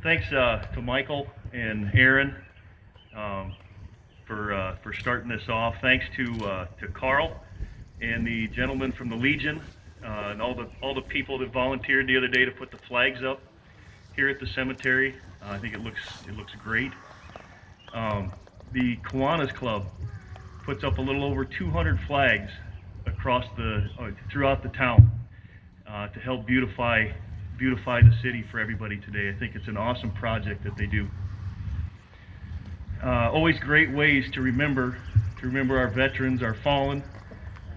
Thanks to Michael and Aaron for starting this off. Thanks to Carl and the gentleman from the Legion and all the people that volunteered the other day to put the flags up here at the cemetery. I think it looks great. The Kiwanis Club puts up a little over 200 flags across throughout the town to help beautify the city for everybody today. I think it's an awesome project that they do. Always great ways to remember our veterans, our fallen,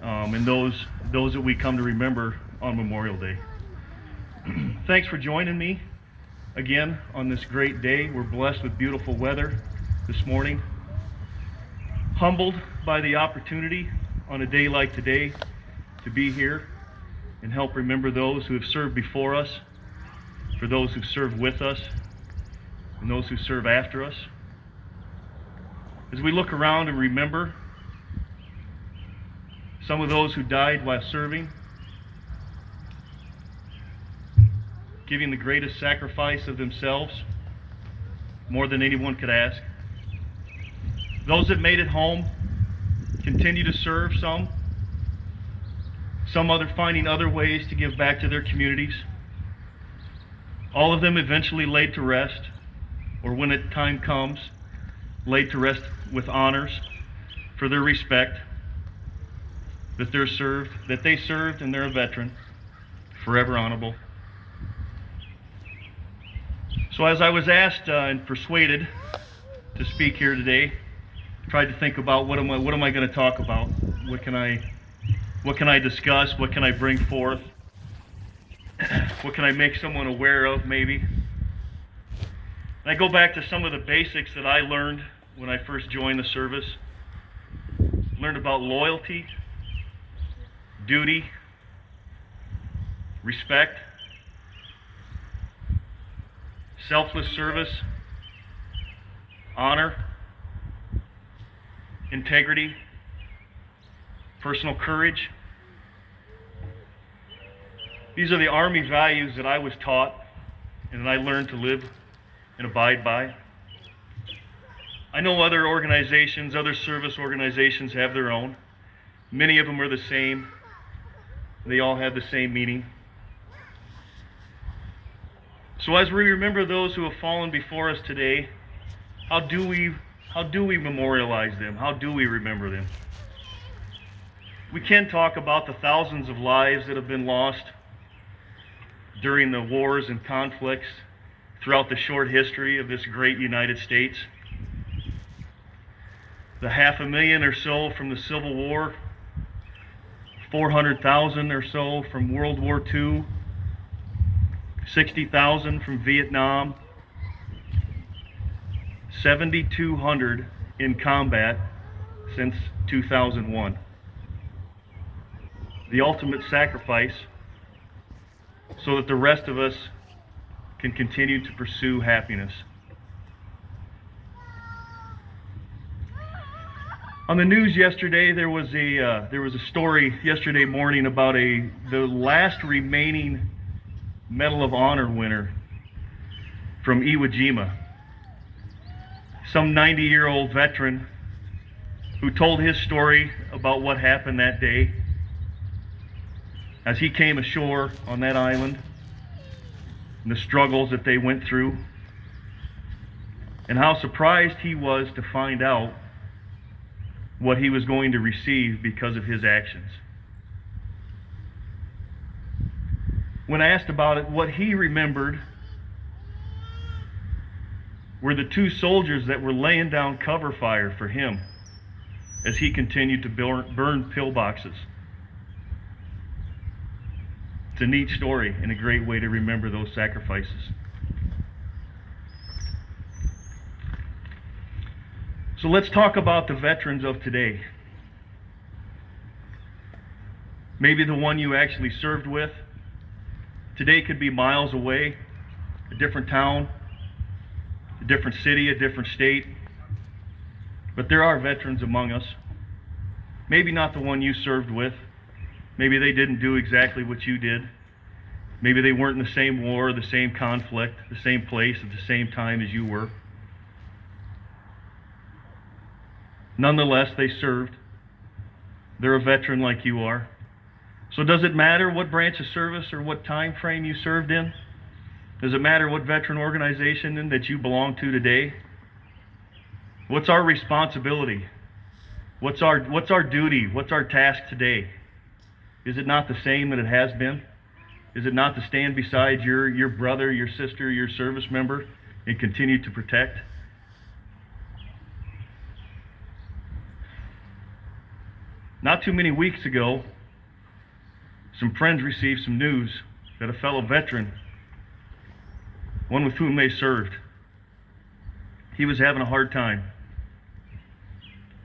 and those that we come to remember on Memorial Day. Thanks for joining me again on this great day. We're blessed with beautiful weather this morning. Humbled by the opportunity on a day like today to be here and help remember those who have served before us, for those who served with us, and those who serve after us. As we look around and remember some of those who died while serving, giving the greatest sacrifice of themselves, more than anyone could ask. Those that made it home continue to serve, some other finding other ways to give back to their communities. All of them eventually laid to rest, or when the time comes, laid to rest with honors for their respect that they served, and they're a veteran, forever honorable. So as I was asked and persuaded to speak here today, I tried to think about what am I going to talk about? What can I discuss? What can I bring forth? What can I make someone aware of, maybe? And I go back to some of the basics that I learned when I first joined the service. Learned about loyalty, duty, respect, selfless service, honor, integrity, personal courage. These are the Army values that I was taught and that I learned to live and abide by. I know other organizations, other service organizations have their own. Many of them are the same. They all have the same meaning. So as we remember those who have fallen before us today, how do we memorialize them? How do we remember them? We can talk about the thousands of lives that have been lost during the wars and conflicts throughout the short history of this great United States. The 500,000 or so from the Civil War, 400,000 or so from World War II, 60,000 from Vietnam, 7,200 in combat since 2001. The ultimate sacrifice so that the rest of us can continue to pursue happiness. On the news yesterday, there was a story yesterday morning about the last remaining Medal of Honor winner from Iwo Jima. Some 90-year-old veteran who told his story about what happened that day as he came ashore on that island and the struggles that they went through, and how surprised he was to find out what he was going to receive because of his actions. When asked about it, what he remembered were the two soldiers that were laying down cover fire for him as he continued to burn pillboxes. It's a neat story and a great way to remember those sacrifices. So let's talk about the veterans of today. Maybe the one you actually served with. Today could be miles away, a different town, a different city, a different state. But there are veterans among us. Maybe not the one you served with. Maybe they didn't do exactly what you did. Maybe they weren't in the same war, the same conflict, the same place at the same time as you were. Nonetheless, they served. They're a veteran like you are. So does it matter what branch of service or what time frame you served in? Does it matter what veteran organization that you belong to today? What's our responsibility? What's our duty? What's our task today? Is it not the same that it has been? Is it not to stand beside your brother, your sister, your service member and continue to protect? Not too many weeks ago, some friends received some news that a fellow veteran, one with whom they served, he was having a hard time.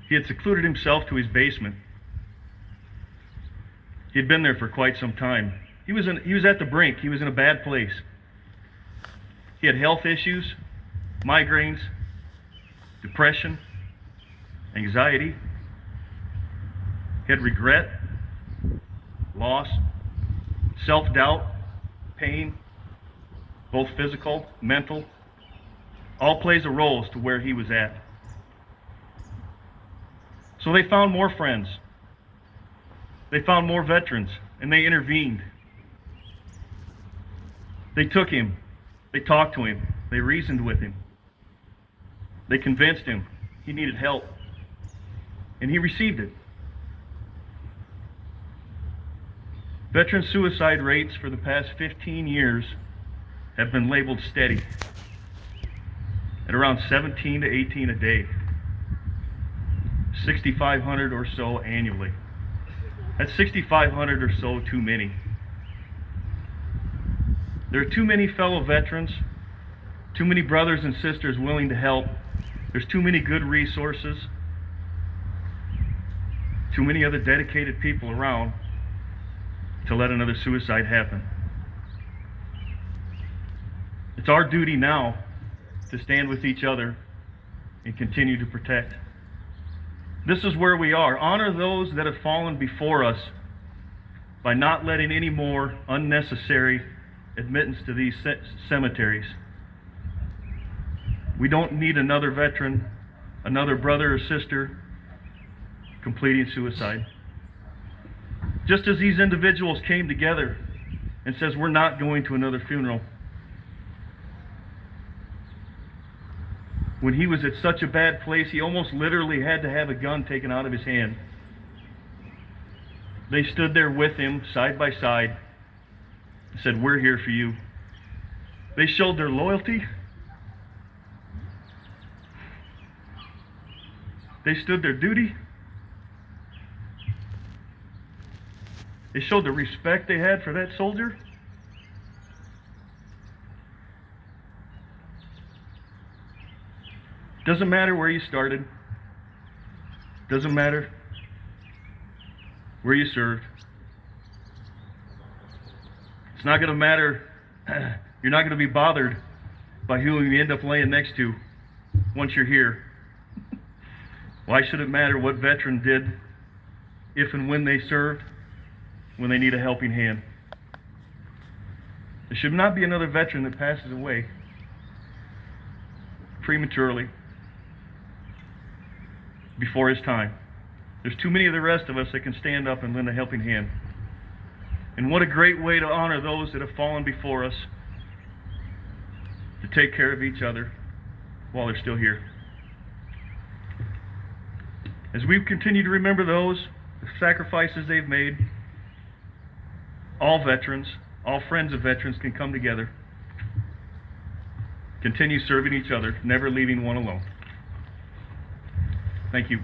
He had secluded himself to his basement. He had been there for quite some time. He was at the brink. He was in a bad place. He had health issues, migraines, depression, anxiety. He had regret, loss, self-doubt, pain, both physical, mental. All plays a role as to where he was at. So they found more friends. They found more veterans, and they intervened. They took him. They talked to him. They reasoned with him. They convinced him he needed help, and he received it. Veteran suicide rates for the past 15 years have been labeled steady at around 17 to 18 a day, 6,500 or so annually. That's 6,500 or so too many. There are too many fellow veterans, too many brothers and sisters willing to help. There's too many good resources, too many other dedicated people around to let another suicide happen. It's our duty now to stand with each other and continue to protect. This is where we are. Honor those that have fallen before us by not letting any more unnecessary admittance to these cemeteries. We don't need another veteran, another brother or sister completing suicide. Just as these individuals came together and says, we're not going to another funeral. When he was at such a bad place, he almost literally had to have a gun taken out of his hand. They stood there with him, side by side, and said, we're here for you. They showed their loyalty. They stood their duty. They showed the respect they had for that soldier. Doesn't matter where you started. Doesn't matter where you served. It's not going to matter. You're not going to be bothered by who you end up laying next to once you're here. Why should it matter what veteran did if and when they served, when they need a helping hand? There should not be another veteran that passes away prematurely before his time. There's too many of the rest of us that can stand up and lend a helping hand. And what a great way to honor those that have fallen before us, to take care of each other while they're still here. As we continue to remember those, the sacrifices they've made, all veterans, all friends of veterans can come together, continue serving each other, never leaving one alone. Thank you.